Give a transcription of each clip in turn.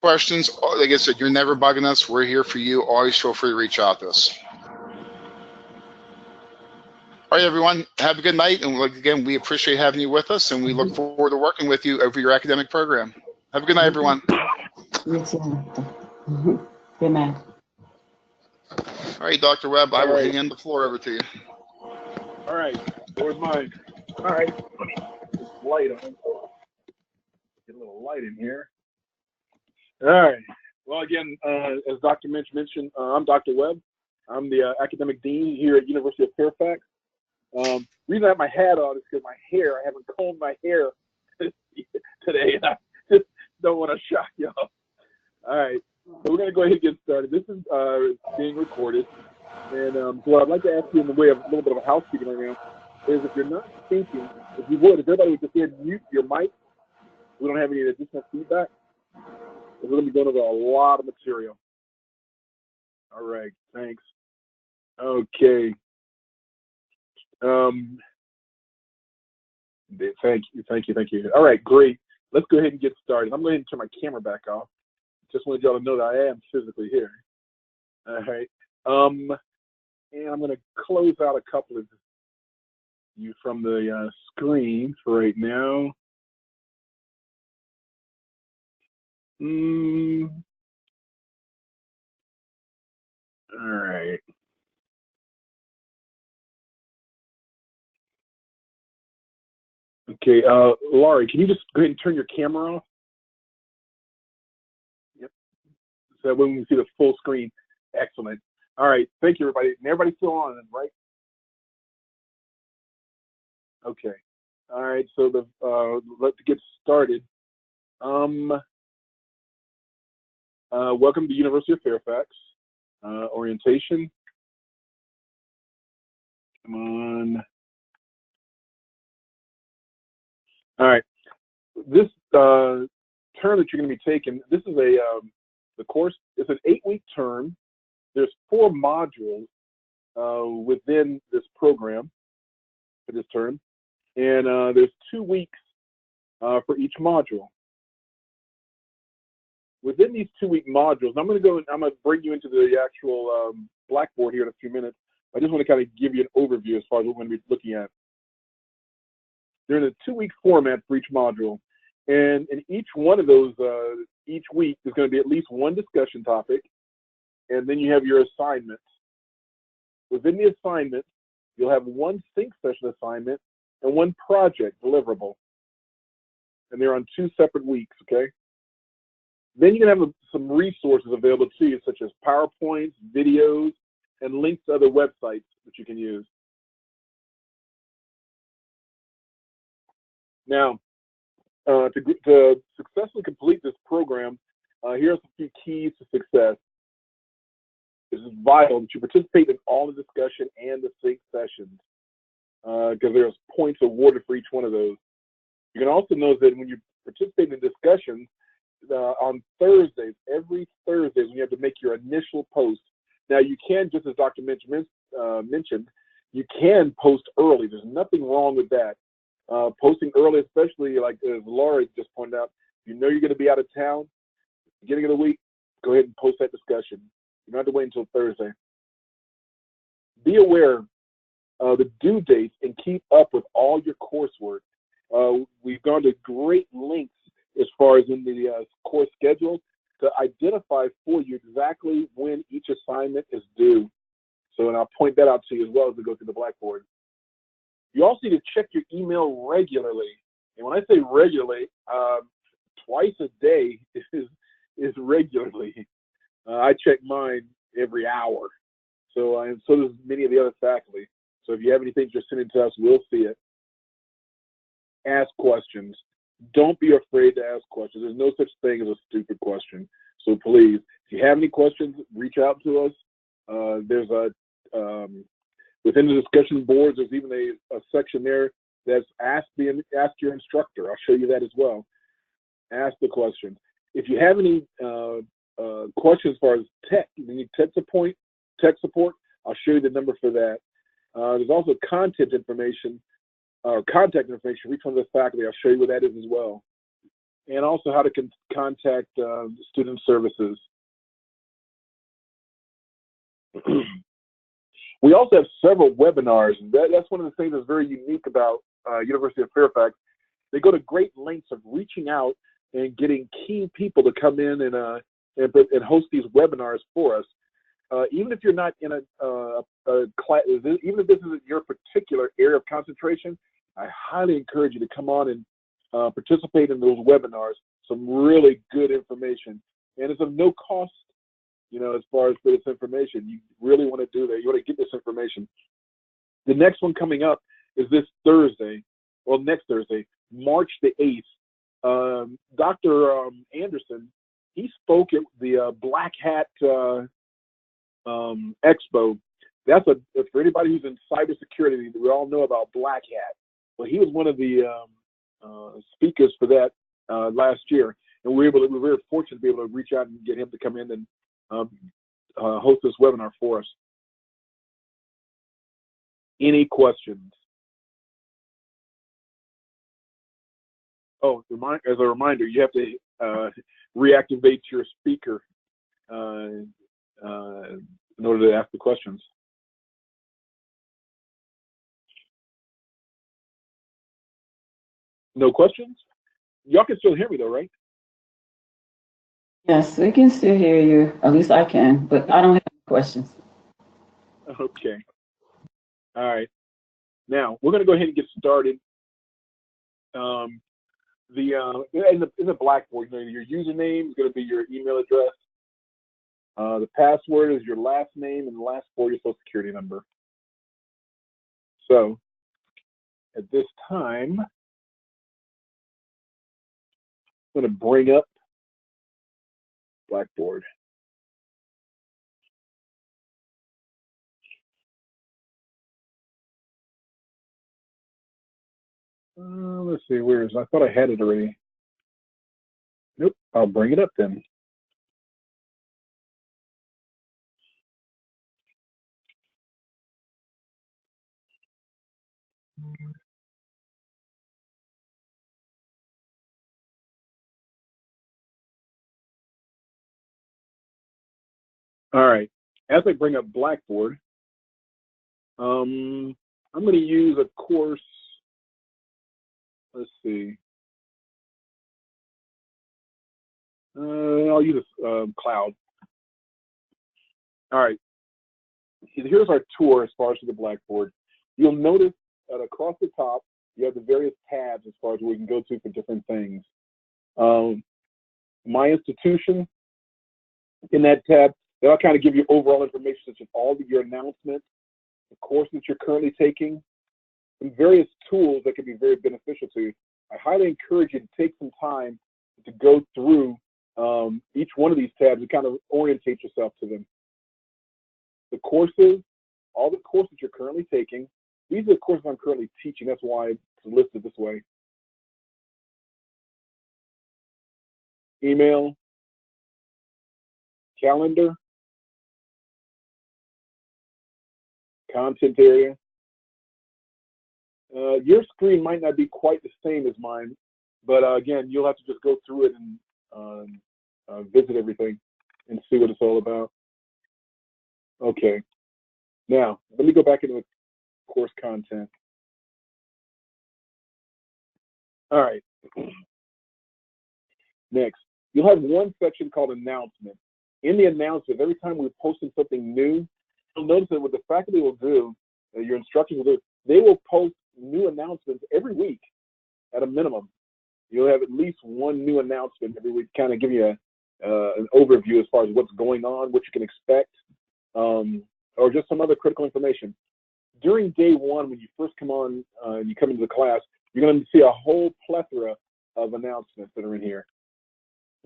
questions, like I said, you're never bugging us. We're here for you. Always feel free to reach out to us. All right, everyone. Have a good night. And again, we appreciate having you with us, and we look forward to working with you over your academic program. Have a good night, everyone. You too. Good night. All right, Dr. Webb, I will hand the floor over to you. All right. Where's mine? All right. Let me put this light on. Get a little light in here. All right. Well, again, as Dr. Minch mentioned, I'm Dr. Webb. I'm the academic dean here at University of Fairfax. Reason I have my hat on is because my hair, I haven't combed my hair today. I just don't want to shock y'all. All right. So we're going to go ahead and get started. This is being recorded. And so what I'd like to ask you in the way of a little bit of a housekeeping right now is if you're not speaking, if you would, if everybody would just mute your mic, we don't have any additional feedback. We're going to be going over a lot of material. All right, thanks. Okay. Thank you. All right, great. Let's go ahead and get started. I'm going to turn my camera back off. Just wanted y'all to know that I am physically here. All right. And I'm going to close out a couple of you from the screen for right now. All right. Okay, Laurie, can you just go ahead and turn your camera off? Yep. So that when we can see the full screen. Excellent. All right, thank you, everybody. And everybody's still on, right? Okay. All right, so let's get started. Welcome to University of Fairfax. Orientation. Come on. All right. This term that you're going to be taking, this is the course. It's an 8-week term. There's 4 modules within this program for this term, and there's 2 weeks for each module. Within these 2-week modules, I'm going to bring you into the actual Blackboard here in a few minutes. I just want to kind of give you an overview as far as what we're going to be looking at. They're in a 2-week format for each module, and in each one of those, each week, there's going to be at least one discussion topic, and then you have your assignments. Within the assignment, you'll have one sync session assignment and one project deliverable, and they're on 2 separate weeks, okay? Then you're going to have some resources available to you, such as PowerPoints, videos, and links to other websites that you can use. Now, to successfully complete this program, here's a few keys to success. This is vital that you participate in all the discussion and the sync sessions, because there's points awarded for each one of those. You can also know that when you participate in discussions, on Thursdays, every Thursday, when you have to make your initial post. Now, you can, just as Dr. Minch mentioned, you can post early. There's nothing wrong with that. Posting early, especially like as Laurie just pointed out, you know you're going to be out of town, beginning of the week, go ahead and post that discussion. You don't have to wait until Thursday. Be aware of the due dates and keep up with all your coursework. We've gone to great lengths as far as in the course schedule to identify for you exactly when each assignment is due. So, and I'll point that out to you as well as we go through the Blackboard. You also need to check your email regularly. And when I say regularly, twice a day is regularly. I check mine every hour. So, and so does many of the other faculty. So if you have anything you're sending to us, we'll see it. Ask questions. Don't be afraid to ask questions. There's no such thing as a stupid question. So please, if you have any questions, reach out to us. There's within the discussion boards, there's even a section there that's ask your instructor. I'll show you that as well. Ask the questions. If you have any questions as far as tech, you need tech support, I'll show you the number for that. There's also contact information for each one of the faculty. I'll show you what that is as well. and also how to contact student services. We also have several webinars. That's one of the things that's very unique about University of Fairfax. They go to great lengths of reaching out and getting key people to come in and host these webinars for us. Even if you're not in a class, even if this isn't your particular area of concentration, I highly encourage you to come on and participate in those webinars. Some really good information, and it's of no cost, you know, as far as for this information. You really want to do that. You want to get this information. The next one coming up is this Thursday, well, next Thursday, March the 8th. Dr. Anderson, he spoke at the Black Hat Expo. That's for anybody who's in cybersecurity, we all know about Black Hat. Well, he was one of the speakers for that last year, and we were very fortunate to be able to reach out and get him to come in and host this webinar for us. Any questions? Oh, as a reminder, you have to reactivate your speaker in order to ask the questions. No questions? Y'all can still hear me though, right? Yes, we can still hear you. At least I can, but I don't have any questions. Okay. All right. Now we're going to go ahead and get started. In the Blackboard, you know, your username is going to be your email address. The password is your last name and the last 4 your social security number. So at this time, I'm going to bring up Blackboard. Let's see, where is it? I thought I had it already. Nope, I'll bring it up then. All right, as I bring up Blackboard, I'm going to use a course. Let's see. I'll use Cloud. All right, here's our tour as far as to the Blackboard. You'll notice that across the top, you have the various tabs as far as we can go to for different things. My institution, in that tab, that'll kind of give you overall information such as all of your announcements, the courses that you're currently taking, and various tools that can be very beneficial to you. I highly encourage you to take some time to go through each one of these tabs and kind of orientate yourself to them. The courses, all the courses you're currently taking, these are the courses I'm currently teaching. That's why it's listed this way. Email, calendar, content area. Your screen might not be quite the same as mine, but again, you'll have to just go through it and visit everything and see what it's all about. Okay, now let me go back into the course content. All right, next, you'll have one section called announcement. In the announcement, every time we're posting something new, you'll notice that what the faculty will do, your instructors will do, they will post new announcements every week at a minimum. You'll have at least one new announcement every week, kind of give you an overview as far as what's going on, what you can expect, or just some other critical information. During day one, when you first come on and you come into the class, you're going to see a whole plethora of announcements that are in here.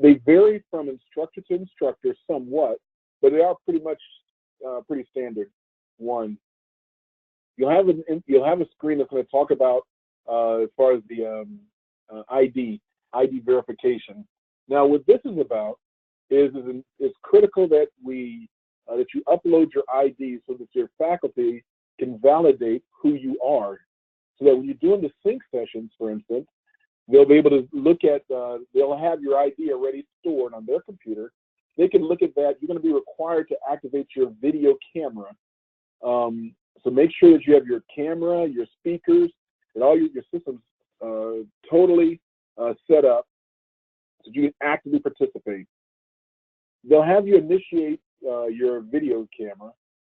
They vary from instructor to instructor somewhat, but they are pretty much pretty standard. One, you'll have a screen that's going to talk about as far as the ID verification. Now, what this is about is it's critical that that you upload your ID so that your faculty can validate who you are. So that when you're doing the sync sessions, for instance, They'll be able to look at, they'll have your ID already stored on their computer. They can look at that. You're going to be required to activate your video camera. So make sure that you have your camera, your speakers, and all your systems totally set up so you can actively participate. They'll have you initiate your video camera.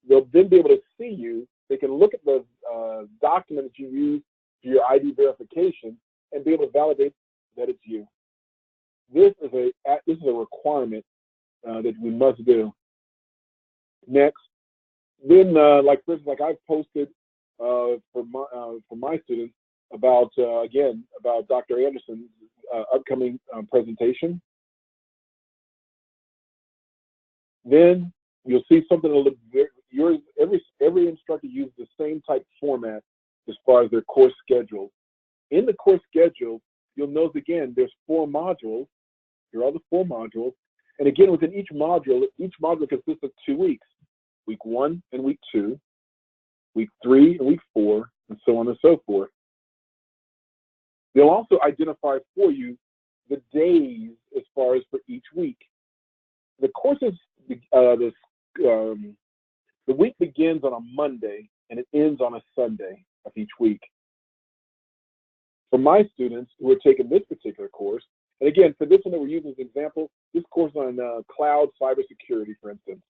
They'll then be able to see you. They can look at the document that you use for your ID verification and be able to validate that it's you. This is a requirement that we must do. Next, then like for instance, like I've posted for my students about again about Dr. Anderson's upcoming presentation. Then you'll see something that'll look very, every instructor uses the same type format as far as their course schedule. In the course schedule, you'll notice again there's 4 modules. Here are the 4 modules, and again within each module consists of 2 weeks: week 1 and week 2, week 3 and week 4, and so on and so forth. They'll also identify for you the days as far as for each week. The courses, the week begins on a Monday and it ends on a Sunday of each week. For my students who are taking this particular course, and again, for this one that we're using as an example, this course is on cloud cybersecurity, for instance.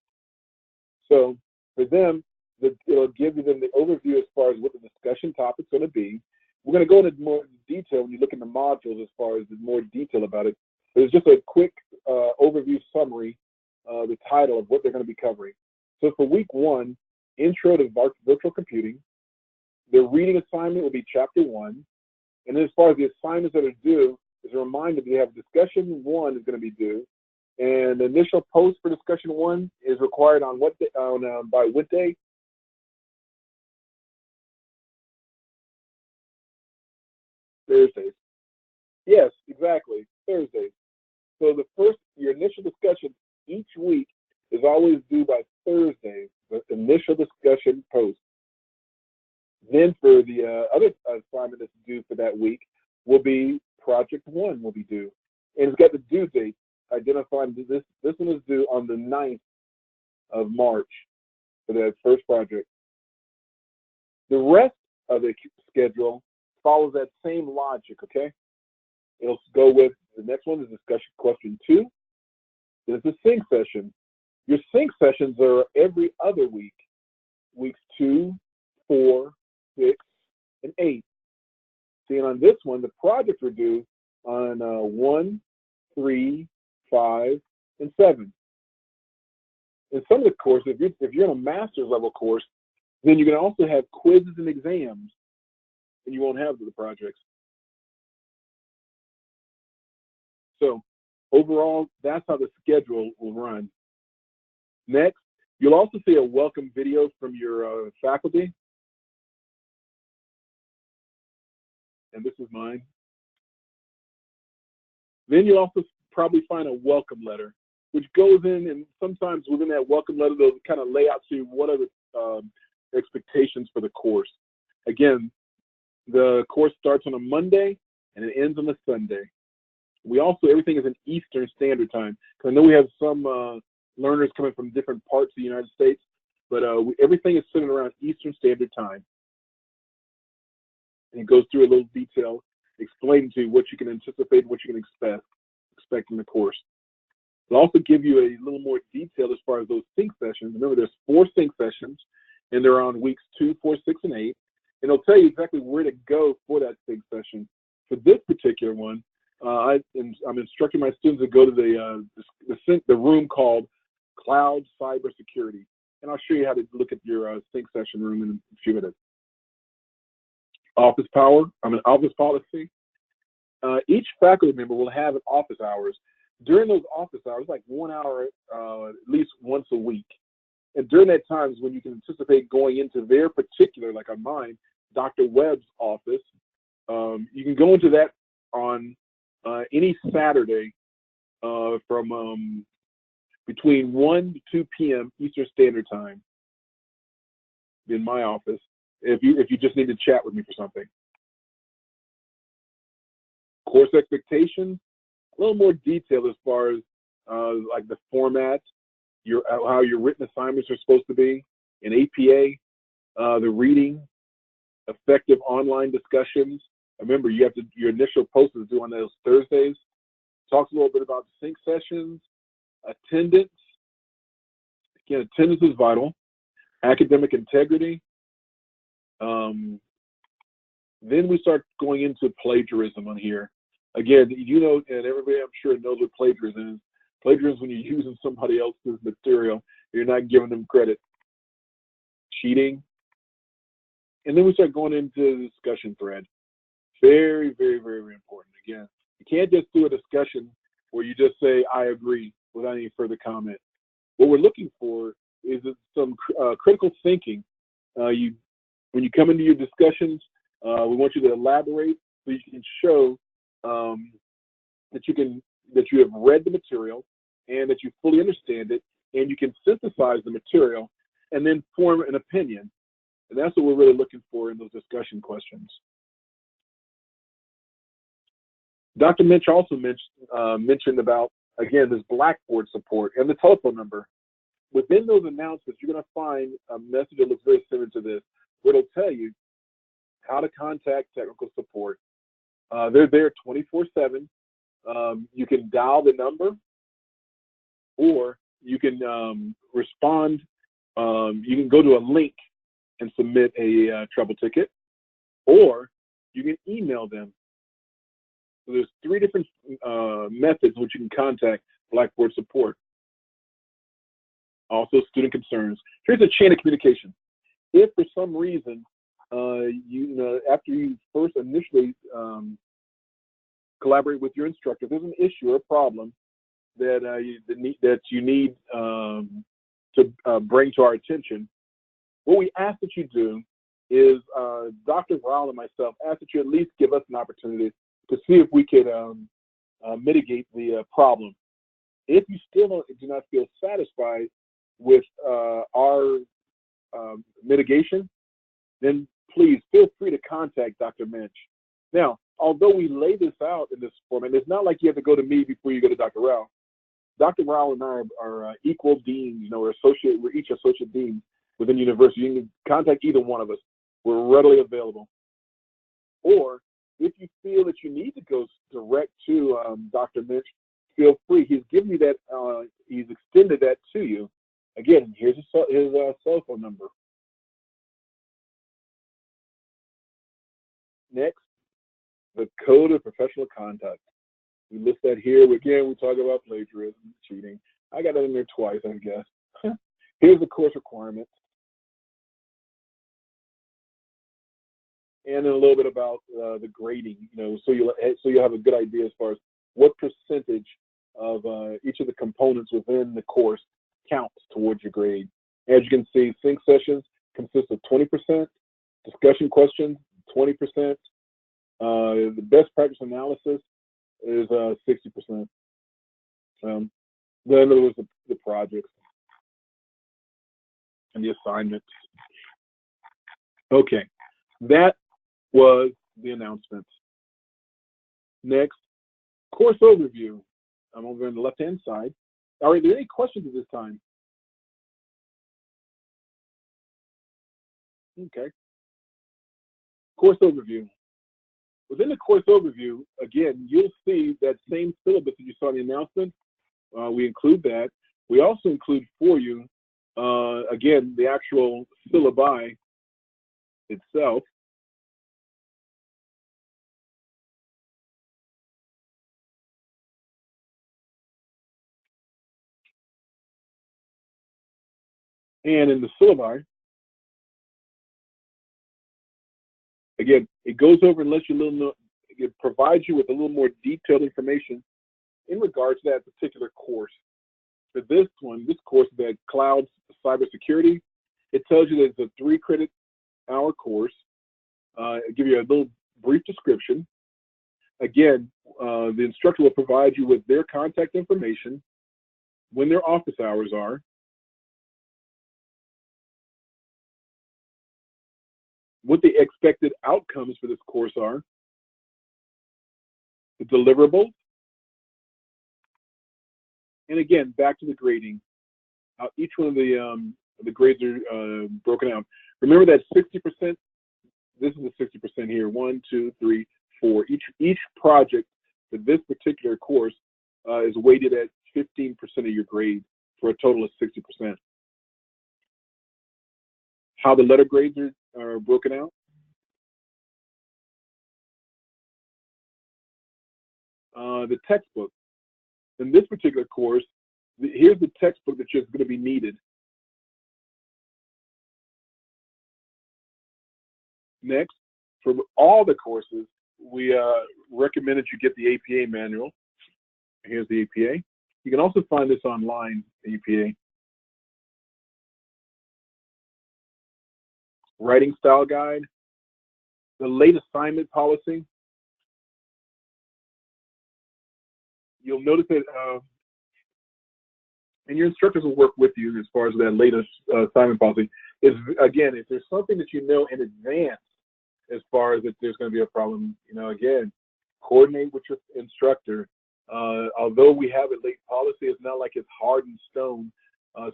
So for them, it'll give them the overview as far as what the discussion topic's going to be. We're going to go into more detail when you look in the modules as far as the more detail about it. But it's just a quick overview summary, the title of what they're going to be covering. So for week 1, Intro to Virtual Computing, the reading assignment will be Chapter 1. And then as far as the assignments that are due, as a reminder, we have discussion 1 is going to be due. And the initial post for discussion 1 is required on what day, by what day? Thursdays. Yes, exactly, Thursdays. So your initial discussion each week is always due by Thursday, the initial discussion post. Then for the other assignment that's due for that week will be Project 1 will be due. And it's got the due date identified. This one is due on the 9th of March for that first project. The rest of the schedule follows that same logic, okay? It'll go with the next one is discussion question 2. Then it's a sync session. Your sync sessions are every other week, weeks 2, 4, 6, and 8. See, and on this one, the projects are due on 1, 3, 5, and 7. In some of the courses, if you're in a master's level course, then you can also have quizzes and exams, and you won't have the projects. So overall, that's how the schedule will run. Next, you'll also see a welcome video from your faculty. And this is mine. Then you'll also probably find a welcome letter, which goes in, and sometimes within that welcome letter, they'll kind of lay out to you what are the expectations for the course. Again, the course starts on a Monday and it ends on a Sunday. We also, everything is in Eastern Standard Time. Because I know we have some learners coming from different parts of the United States, but everything is centered around Eastern Standard Time. And it goes through a little detail, explaining to you what you can anticipate, what you can expect in the course. It'll also give you a little more detail as far as those sync sessions. Remember, there's 4 sync sessions, and they're on weeks 2, 4, 6, and 8. And it'll tell you exactly where to go for that sync session. For this particular one, I'm instructing my students to go to the room called Cloud Cybersecurity. And I'll show you how to look at your sync session room in a few minutes. Office policy. Each faculty member will have an office hours. During those office hours, like 1 hour at least once a week. And during that time is when you can anticipate going into their particular, like on mine, Dr. Webb's office. You can go into that on any Saturday from between 1 to 2 p.m. Eastern Standard Time in my office, if you just need to chat with me for something. Course expectations, a little more detail as far as like the format, how your written assignments are supposed to be, in APA, the reading, effective online discussions. Remember, you have to, your initial post is due on those Thursdays. Talks a little bit about sync sessions, attendance. Again, attendance is vital. Academic integrity. Then we start going into plagiarism on here. Again, you know, and everybody I'm sure knows what plagiarism is. Plagiarism is when you're using somebody else's material, you're not giving them credit. Cheating. And then we start going into the discussion thread. Very, very, very, very important. Again, you can't just do a discussion where you just say, I agree, without any further comment. What we're looking for is some critical thinking. When you come into your discussions, we want you to elaborate so you can show that you have read the material and that you fully understand it, and you can synthesize the material and then form an opinion. And that's what we're really looking for in those discussion questions. Dr. Minch also mentioned about, again, this Blackboard support and the telephone number. Within those announcements, you're going to find a message that looks very similar to this, where it'll tell you how to contact technical support. They're there 24/7. You can dial the number, or you can respond. You can go to a link and submit a trouble ticket, or you can email them. So there's 3 different methods which you can contact Blackboard support. Also, student concerns. Here's a chain of communication. If for some reason, after you first initially collaborate with your instructor, if there's an issue or a problem that you need to bring to our attention, what we ask that you do is Dr. Rowell and myself ask that you at least give us an opportunity to see if we could mitigate the problem. If you still do not feel satisfied with our mitigation, then please feel free to contact Dr. Minch. Now, although we lay this out in this format, it's not like you have to go to me before you go to Dr. Rowell. Dr. Rowell and I are equal deans. We're each associate deans within the university. You can contact either one of us. We're readily available. Or if you feel that you need to go direct to Dr. Minch, feel free. He's given you that. He's extended that to you. Again, here's his cell phone number. Next, the code of professional conduct. We list that here. Again, we talk about plagiarism, cheating. I got that in there twice, I guess. Here's the course requirements. And then a little bit about the grading, so you'll have a good idea as far as what percentage of each of the components within the course counts towards your grade. As you can see, sync sessions consist of 20%, discussion questions, 20%. The best practice analysis is 60%. Then there was the projects and the assignments. Okay, that was the announcements. Next, course overview. I'm over on the left-hand side. Are there any questions at this time? Okay. Course overview. Within the course overview, again, you'll see that same syllabus that you saw in the announcement. We include that. We also include for you, again, the actual syllabi itself. And in the syllabi, again, it goes over and lets you it provides you with a little more detailed information in regards to that particular course. For this course, the cloud cybersecurity, it tells you that it's a 3-credit-hour course. It'll give you a little brief description. Again, the instructor will provide you with their contact information, when their office hours are, what the expected outcomes for this course are, the deliverables, and again, back to the grading. Each one of the grades are broken out. Remember that 60%, this is the 60% here, 1, 2, 3, 4. Each project for this particular course is weighted at 15% of your grade for a total of 60%. How the letter grades are broken out. The textbook. In this particular course, here's the textbook that's just going to be needed. Next, for all the courses, we recommend that you get the APA manual. Here's the APA. You can also find this online, the APA. Writing style guide, the late assignment policy. You'll notice that, and your instructors will work with you as far as that latest assignment policy. Is again, if there's something that you know in advance, as far as if there's going to be a problem, again, coordinate with your instructor. Although we have a late policy, it's not like it's hard in stone.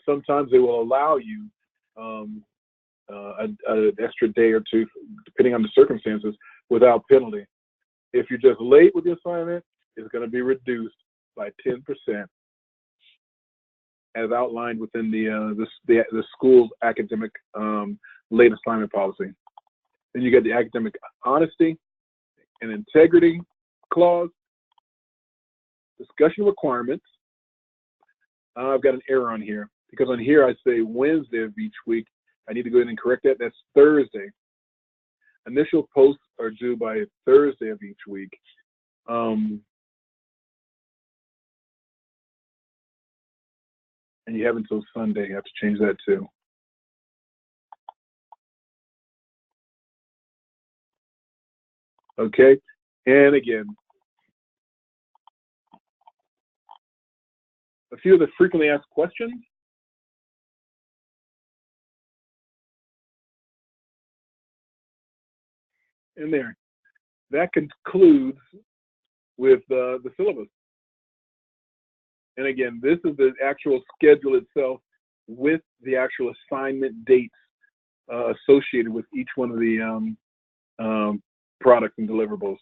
Sometimes they will allow you an extra day or two, depending on the circumstances, without penalty. If you're just late with the assignment, it's going to be reduced by 10%, as outlined within the school's academic late assignment policy. Then you get the academic honesty and integrity clause, discussion requirements. I've got an error on here because on here I say Wednesday of each week. I need to go ahead and correct that. That's Thursday. Initial posts are due by Thursday of each week. And you have until Sunday. You have to change that too. Okay, and again, a few of the frequently asked questions. And there, that concludes with the syllabus. And again, this is the actual schedule itself with the actual assignment dates associated with each one of the products and deliverables.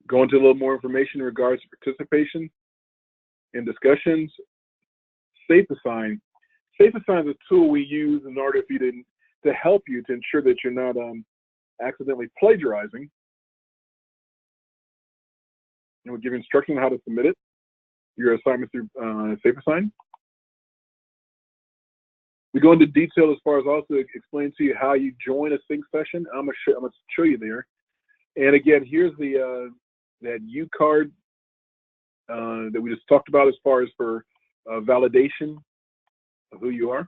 Go into a little more information in regards to participation in discussions. SafeAssign. SafeAssign is a tool we use in order for you to help you to ensure that you're not accidentally plagiarizing. And we'll give you instruction on how to submit it, your assignment through SafeAssign. We go into detail as far as also explain to you how you join a sync session. I'm gonna show you there. And again, here's the that U card that we just talked about as far as for validation of who you are.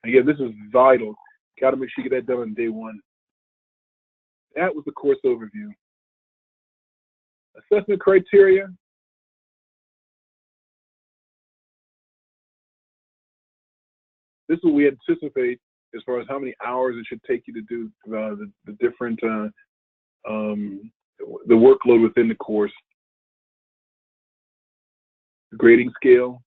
Again, this is vital. Got to make sure you get that done on day one. That was the course overview. Assessment criteria. This is what we anticipate as far as how many hours it should take you to do the different, the workload within the course. The grading scale.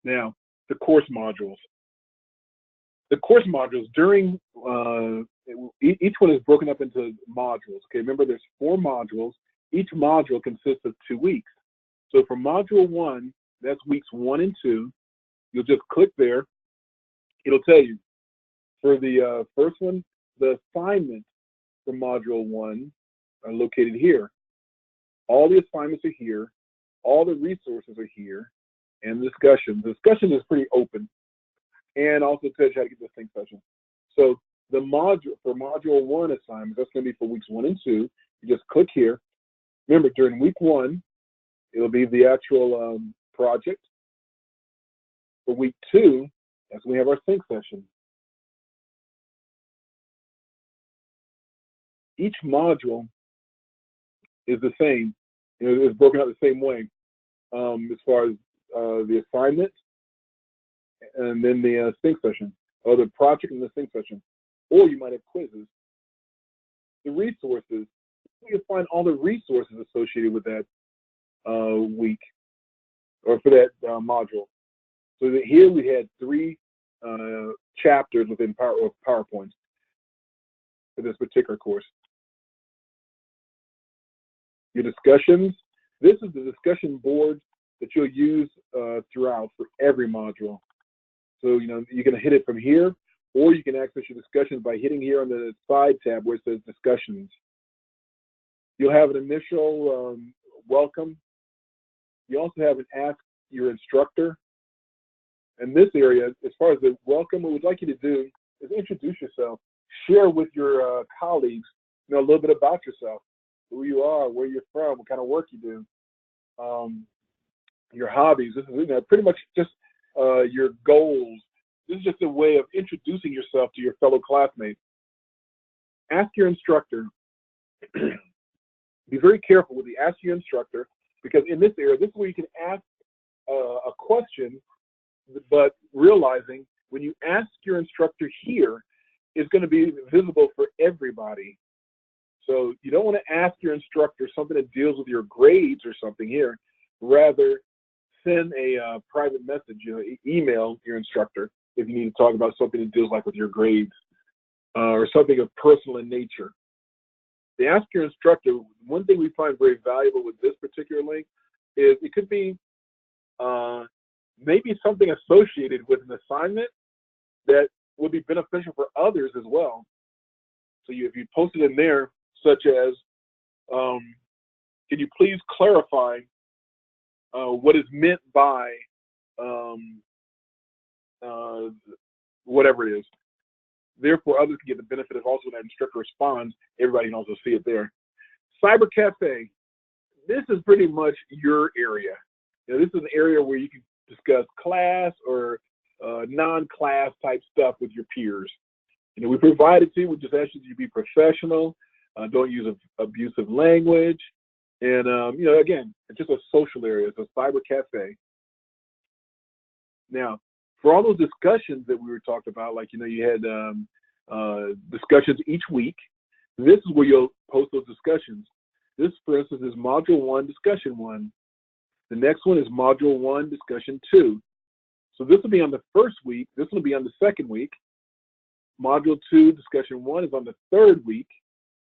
Now, the course modules. The course modules during, each one is broken up into modules. Okay, remember there's 4 modules. Each module consists of 2 weeks. So for module 1, that's weeks 1 and 2. You'll just click there. It'll tell you. For the first one, the assignments for module 1 are located here. All the assignments are here. All the resources are here. And the discussion. The discussion is pretty open. And also tells you how to get the sync session. So the module, for module 1 assignment, that's going to be for weeks 1 and 2. You just click here. Remember, during week 1, it'll be the actual project. For week 2, that's when we have our sync session. Each module is the same. It's broken out the same way as far as the assignment and then the sync session. or the project in the sync session, or you might have quizzes. The resources, you'll find all the resources associated with that week or for that module. So that here we had 3 chapters within PowerPoint for this particular course. Your discussions, this is the discussion board that you'll use throughout for every module. So, you know, you can hit it from here, or you can access your discussions by hitting here on the side tab where it says discussions. You'll have an initial welcome. You also have an ask your instructor. In this area, as far as the welcome, what we'd like you to do is introduce yourself. Share with your colleagues, you know, a little bit about yourself, who you are, where you're from, what kind of work you do, your hobbies. This is, you know, pretty much just your goals. This is just a way of introducing yourself to your fellow classmates. Ask your instructor. Be very careful with the ask your instructor, because in this area, this is where you can ask a question, but realizing when you ask your instructor here, it's going to be visible for everybody. So you don't want to ask your instructor something that deals with your grades or something here. Rather, send a private message, you know, email your instructor if you need to talk about something that deals like with your grades or something of personal in nature. The ask your instructor, one thing we find very valuable with this particular link is it could be maybe something associated with an assignment that would be beneficial for others as well. So if you post it in there, such as, can you please clarify what is meant by whatever it is. Therefore, others can get the benefit of also when that instructor responds, everybody can also see it there. Cyber Cafe, this is pretty much your area. You know, this is an area where you can discuss class or non-class type stuff with your peers. You know, we provide it to you. We just ask you to be professional. Don't use abusive language. And, you know, again, it's just a social area. It's a cyber cafe. Now, for all those discussions that we were talking about, like, you know, you had discussions each week. This is where you'll post those discussions. This, for instance, is Module 1, Discussion 1. The next one is Module 1, Discussion 2. So this will be on the first week. This will be on the second week. Module 2, Discussion 1 is on the third week.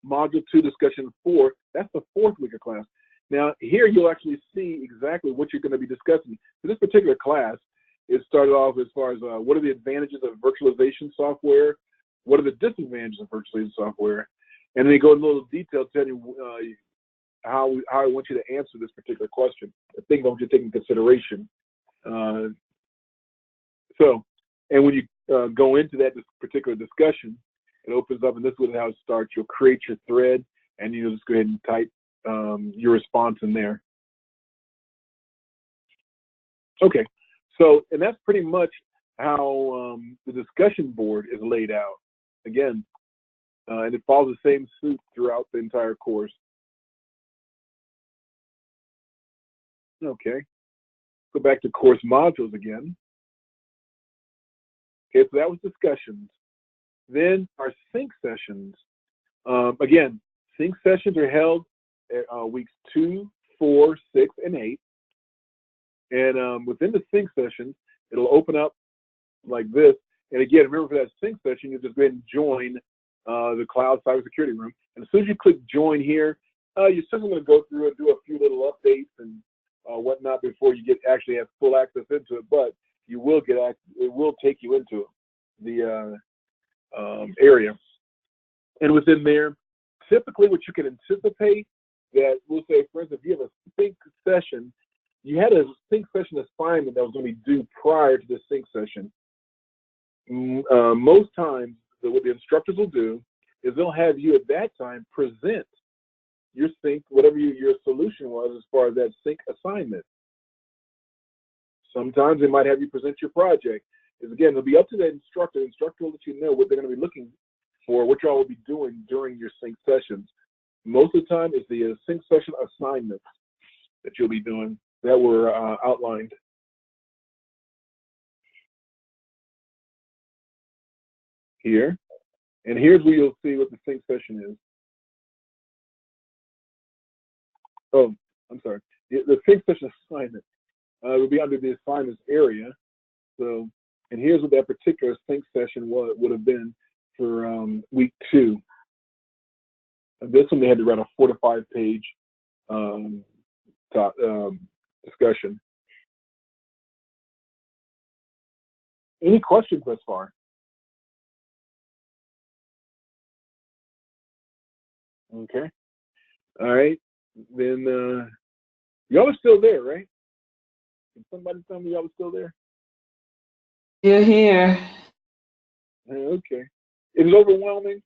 Module 2, Discussion 4, that's the fourth week of class. Now, here you'll actually see exactly what you're going to be discussing. For this particular class, it started off as far as what are the advantages of virtualization software, what are the disadvantages of virtualization software, and then they go into a little detail telling you how I want you to answer this particular question, the things I want you to take into consideration. And when you go into that particular discussion, it opens up, and this is how it starts. You'll create your thread, and you'll just go ahead and type your response in there. Okay, so, and that's pretty much how the discussion board is laid out. Again, and it follows the same suit throughout the entire course. Okay, go back to course modules again. Okay, so that was discussions. Then our sync sessions. Again, sync sessions are held at weeks 2, 4, 6, and 8. And within the sync session, it'll open up like this. And again, remember, for that sync session, you just go ahead and join the Cloud Cybersecurity Room. And as soon as you click join here, you're still going to go through and do a few little updates and whatnot before you actually have full access into it. But you will it will take you into the area. And within there, typically what you can anticipate that, we'll say, for instance, if you have a sync session, you had a sync session assignment that was going to be due prior to the sync session. Most times, what the instructors will do is they'll have you at that time present your sync, whatever your solution was as far as that sync assignment. Sometimes they might have you present your project. Because again, it'll be up to the instructor. The instructor will let you know what they're going to be looking for, what y'all will be doing during your sync sessions. Most of the time, it's the sync session assignments that you'll be doing that were outlined. here. And here's where you'll see what the sync session is. Oh, I'm sorry. The sync session assignment will be under the assignments area. So, and here's what that particular sync session would have been for week 2. This one they had to write a 4 to 5 page discussion. Any questions thus far? Okay. All right. Then y'all are still there, right? Can somebody tell me y'all are still there? You're here. Okay. It is overwhelming.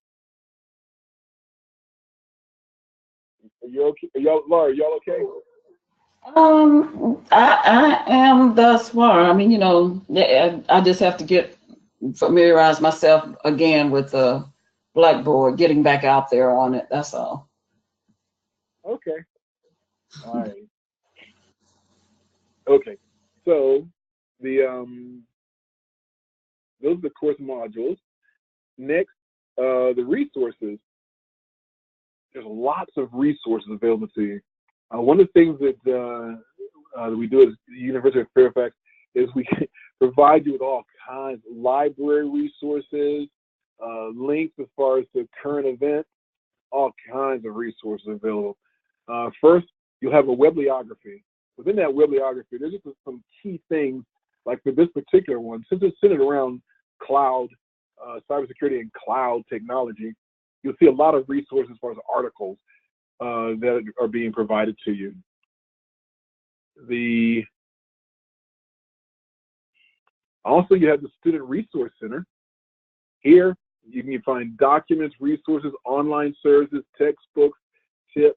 Are you okay? Laura, y'all okay? I am thus far. I mean, you know, I just have to familiarize myself again with the Blackboard, getting back out there on it. That's all. Okay. All right. Okay. So the those are the course modules. Next, the resources. There's lots of resources available to you. One of the things that we do at the University of Fairfax is we provide you with all kinds of library resources, links as far as the current events, all kinds of resources available. First, you'll have a bibliography. Within that bibliography, there's just some key things, like for this particular one, since it's centered around cloud, cybersecurity and cloud technology, you'll see a lot of resources as far as articles that are being provided to you. Also, you have the Student Resource Center. Here, you can find documents, resources, online services, textbooks, tips.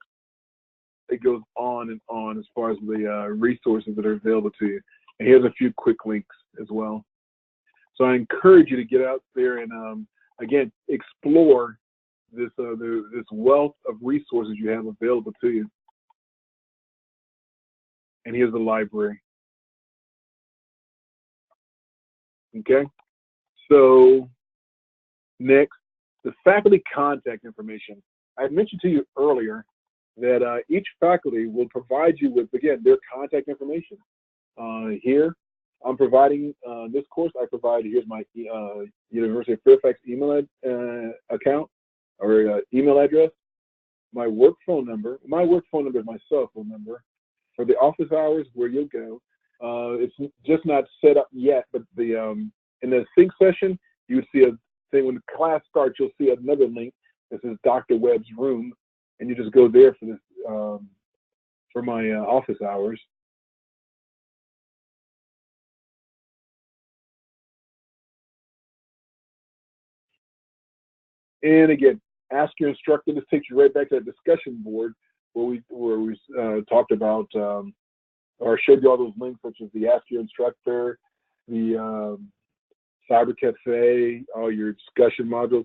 It goes on and on as far as the resources that are available to you. And here's a few quick links as well. So I encourage you to get out there and, again, explore this wealth of resources you have available to you. And here's the library. Okay, so next, the faculty contact information. I mentioned to you earlier that each faculty will provide you with, again, their contact information. Here, I'm providing this course. I provide, here's my University of Fairfax email account or email address, my work phone number. My work phone number is my cell phone number. For the office hours, where you'll go, it's just not set up yet, but in the sync session, you would see a thing when the class starts. You'll see another link that says Dr. Webb's room, and you just go there for this for my office hours. And again, ask your instructor. This takes you right back to that discussion board where we talked about or showed you all those links, such as the Ask Your Instructor, the Cyber Cafe, all your discussion modules.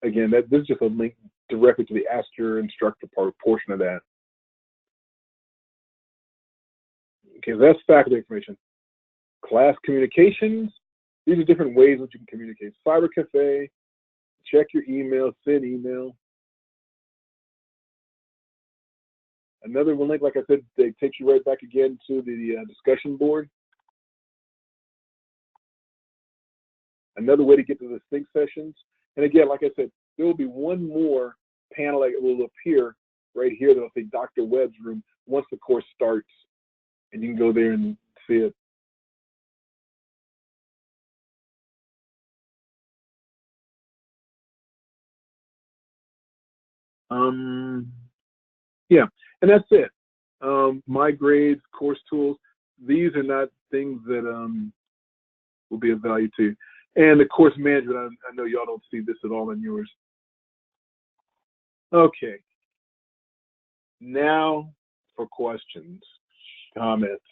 Again, this is just a link directly to the Ask Your Instructor portion of that. Okay, so that's faculty information. Class communications. These are different ways that you can communicate. Cyber Cafe, check your email, send email. Another one link, like I said, they takes you right back again to the discussion board. Another way to get to the sync sessions. And again, like I said, there will be one more panel that will appear right here that'll say Dr. Webb's room once the course starts. And you can go there and see it. Yeah, and that's it. My grades, course tools, these are not things that will be of value to you. And the course management, I know y'all don't see this at all in yours. Okay. Now for questions, comments.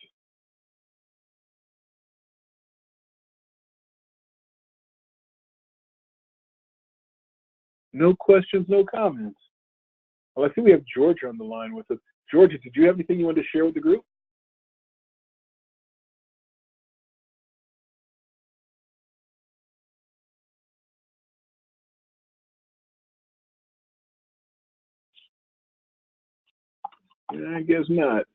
No questions, no comments. Well, I see we have Georgia on the line with us. Georgia, did you have anything you wanted to share with the group? I guess not.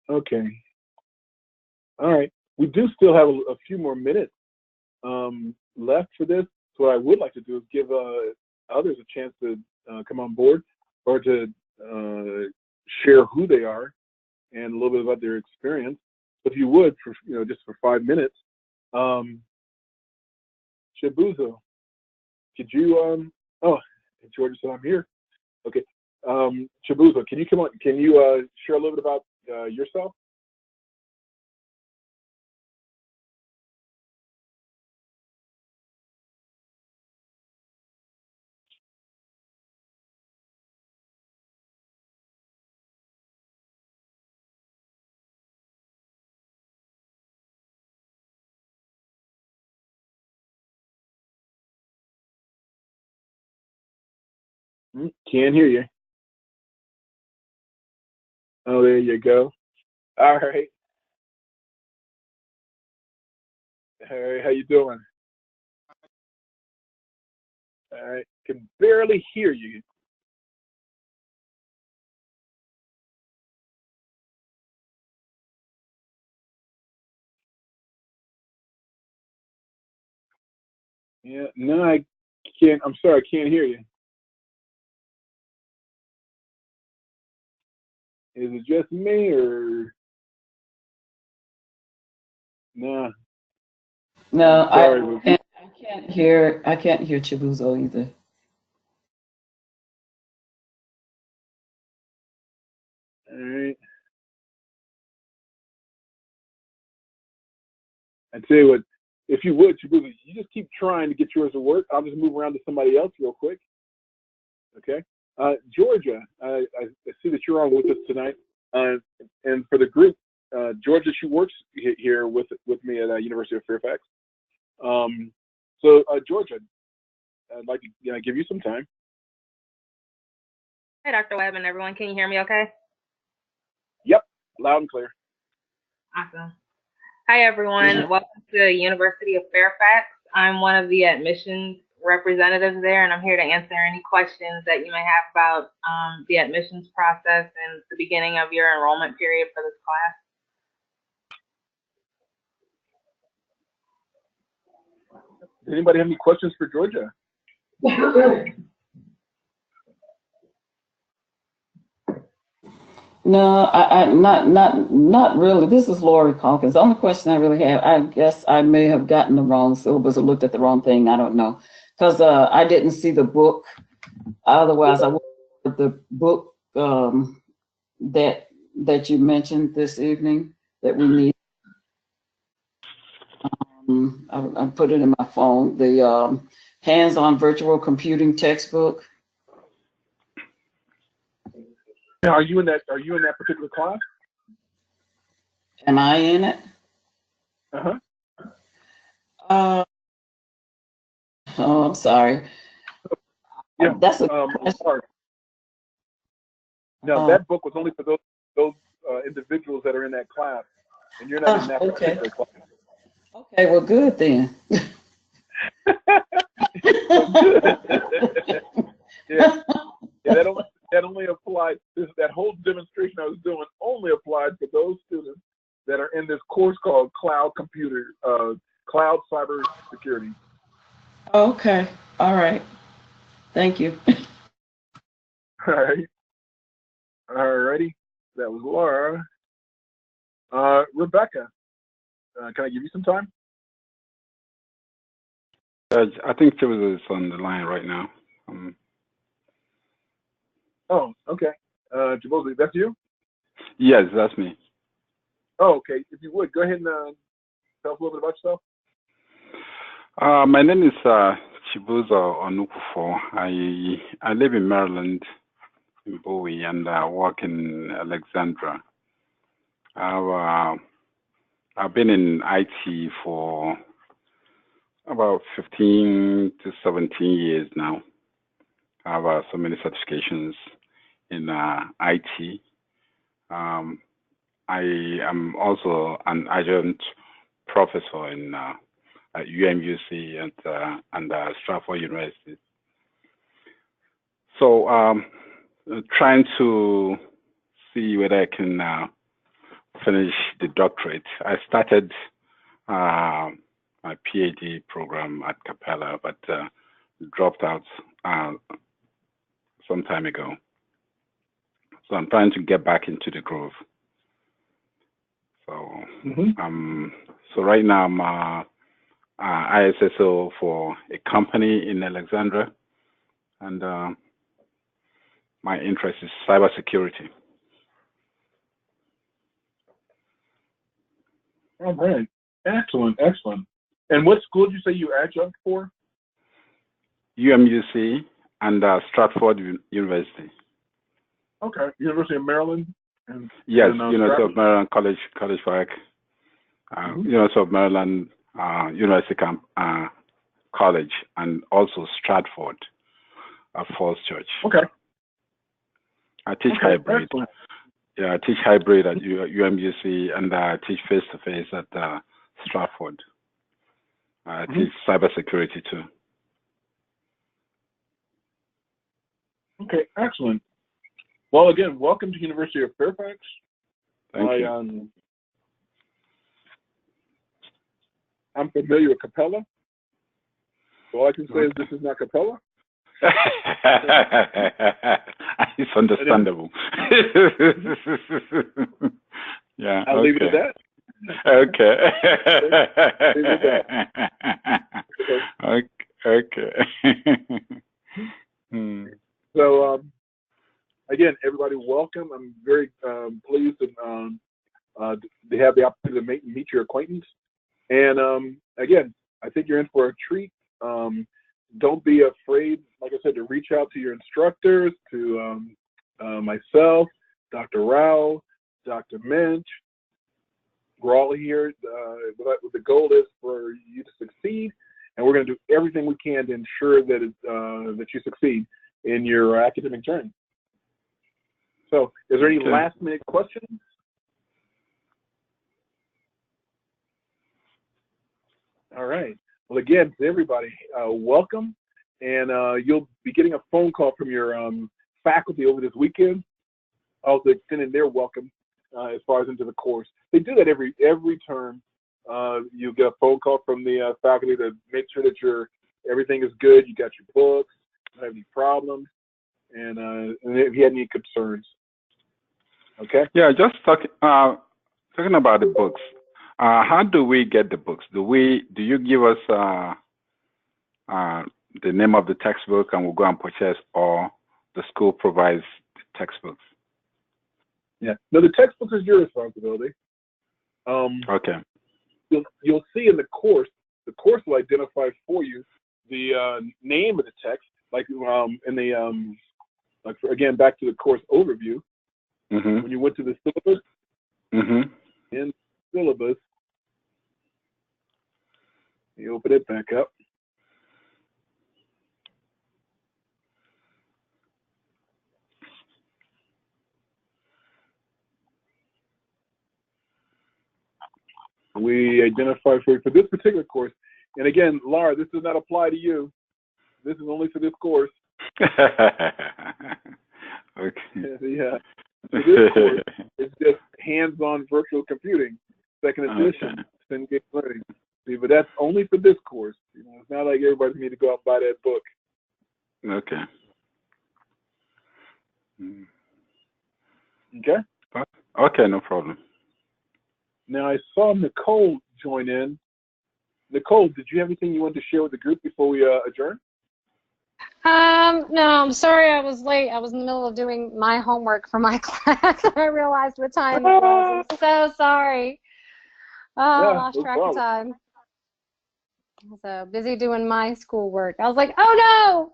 Okay. All right. We do still have a few more minutes left for this. So what I would like to do is give others a chance to come on board or to share who they are and a little bit about their experience. If you would, for just for 5 minutes, Chibuzo, could you? Oh, Georgia said I'm here. Okay, Chibuzo, can you come on? Can you share a little bit about yourself? Can't hear you. Oh, there you go. All right. All right. How you doing? All right. Can barely hear you. Yeah. No, I can't. I'm sorry. I can't hear you. Is it just me or? Nah. No, Sorry. I can't hear Chibuzo either. All right. I tell you what, if you would, Chibuzo, you just keep trying to get yours to work. I'll just move around to somebody else real quick. Okay. Georgia, I see that you're on with us tonight. And for the group, Georgia, she works here with me at University of Fairfax. So Georgia, I'd like to give you some time. Hey, Dr. Webb and everyone. Can you hear me okay? Yep, loud and clear. Awesome. Hi, everyone. Welcome to the University of Fairfax. I'm one of the admissions representatives there, and I'm here to answer any questions that you may have about the admissions process and the beginning of your enrollment period for this class. Does anybody have any questions for Georgia? No, I not really. This is Lori Calkins. The only question I really have, I guess I may have gotten the wrong syllabus or looked at the wrong thing. I don't know, because I didn't see the book. Otherwise, I would have the book that you mentioned this evening that we need. I put it in my phone. The hands-on virtual computing textbook. Are you in that particular class? Am I in it? Uh-huh. Oh, I'm sorry. Yeah. That's I'm sorry. No, that book was only for those individuals that are in that class, and you're not in that particular class. Okay, well, good then. Yeah, that only applied. That whole demonstration I was doing only applied for those students that are in this course called Cloud Cyber Security. Okay, all right. Thank you. All right. All righty. That was Laura. Rebecca, can I give you some time? I think Chibuzo is on the line right now. Oh, okay. Chibuzo, that's you? Yes, that's me. Oh, okay. If you would, go ahead and tell us a little bit about yourself. My name is Chibuzo Onukufo. I live in Maryland, in Bowie, and work in Alexandria. I've been in IT for about 15 to 17 years now. I have so many certifications in IT. I am also an adjunct professor at UMUC and Stratford University. So trying to see whether I can finish the doctorate. I started my PhD program at Capella, but dropped out some time ago. So I'm trying to get back into the groove. So so right now I'm ISSO for a company in Alexandria, and my interest is cybersecurity. All right. Excellent, excellent. And what school did you say you adjunct for? UMUC and Stratford University. Okay, University of Maryland. And, yes, and, University of Maryland College Park, University of Maryland University College, and also Stratford Falls Church. Okay. I teach hybrid. Excellent. Yeah, I teach hybrid at UMUC, and I teach face-to-face at Stratford. I teach cybersecurity too. Okay, excellent. Well, again, welcome to University of Fairfax. Thank you. I'm familiar with Capella. So all I can say is this is not Capella. It's understandable. Yeah. I'll leave it at that. Okay. Okay. So again, everybody, welcome. I'm very pleased to have the opportunity to meet your acquaintance. And again, I think you're in for a treat. Don't be afraid, like I said, to reach out to your instructors, to myself, Dr. Rao, Dr. Minch. We're all here. The goal is for you to succeed, and we're going to do everything we can to ensure that that you succeed in your academic journey. So, is there any last-minute questions? All right. Well, again, to everybody, welcome, and you'll be getting a phone call from your faculty over this weekend, also extending their welcome as far as into the course. They do that every term. You get a phone call from the faculty to make sure that everything is good. You got your books, don't have any problems, and if you had any concerns. Okay. Yeah, just talking about the books. How do we get the books? Do you give us the name of the textbook and we'll go and purchase, or the school provides the textbooks? Yeah. No, the textbooks is your responsibility. Okay. You'll see in the course will identify for you the name of the text, like in the again, back to the course overview. When you went to the syllabus, in the syllabus, you open it back up. We identify for this particular course, and again, Laura, this does not apply to you. This is only for this course. Okay. Yeah. For this course, it's just hands-on virtual computing, second edition, Cengage Learning. See, but that's only for this course. It's not like everybody needs to go out and buy that book. Okay. Okay. Okay, no problem. Now I saw Nicole join in. Nicole, did you have anything you wanted to share with the group before we adjourn? No, I'm sorry I was late. I was in the middle of doing my homework for my class. I realized what time it was. I'm so sorry. Oh, I lost track of time. So busy doing my schoolwork. I was like, oh no.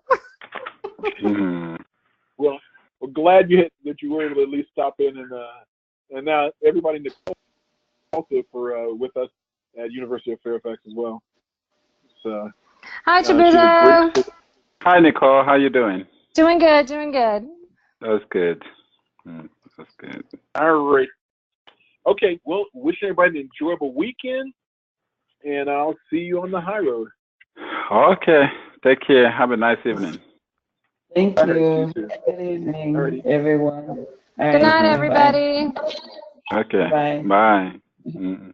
Well, we're glad that you were able to at least stop in, and now everybody in the also for with us at University of Fairfax as well. So, hi, Chibuzo. Hi, Nicole. How you doing? Doing good. Doing good. That's good. That's good. All right. Okay. Well, wishing everybody an enjoyable weekend, and I'll see you on the high road. Okay. Take care. Have a nice evening. Thank All right, you. you too. Good evening, Alrighty. everyone. All Good right, night, bye. everybody. Okay. Bye. Bye. Mhm.